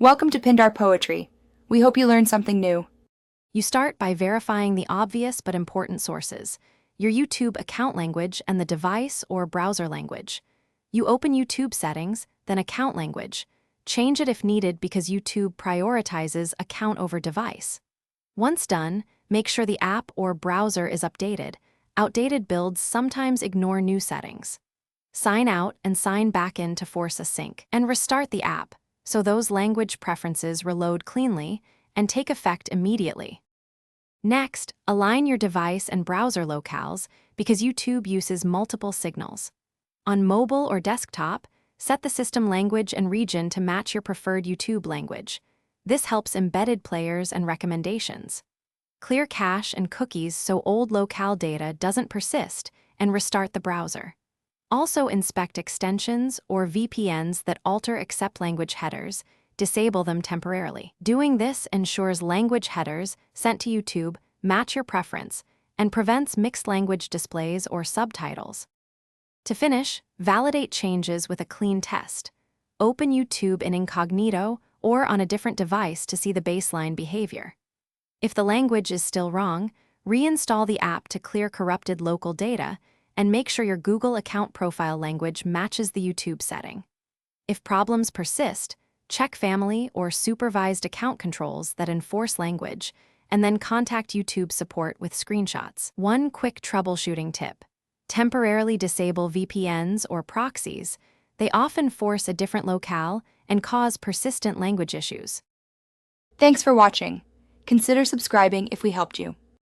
Welcome to Pindar Poetry. We hope you learned something new. You start by verifying the obvious but important sources, your YouTube account language and the device or browser language. You open YouTube settings, then account language. Change it if needed because YouTube prioritizes account over device. Once done, make sure the app or browser is updated. Outdated builds sometimes ignore new settings. Sign out and sign back in to force a sync, and restart the app so those language preferences reload cleanly and take effect immediately. Next, align your device and browser locales because YouTube uses multiple signals. On mobile or desktop, set the system language and region to match your preferred YouTube language. This helps embedded players and recommendations. Clear cache and cookies so old locale data doesn't persist, and restart the browser. Also inspect extensions or VPNs that alter accept language headers. Disable them temporarily. Doing this ensures language headers sent to YouTube match your preference and prevents mixed language displays or subtitles. To finish, validate changes with a clean test. Open YouTube in incognito or on a different device to see the baseline behavior. If the language is still wrong, reinstall the app to clear corrupted local data and make sure your Google account profile language matches the YouTube setting. If problems persist, check family or supervised account controls that enforce language, and then contact YouTube support with screenshots. One quick troubleshooting tip: temporarily disable VPNs or proxies. They often force a different locale and cause persistent language issues. Thanks for watching. Consider subscribing if we helped you.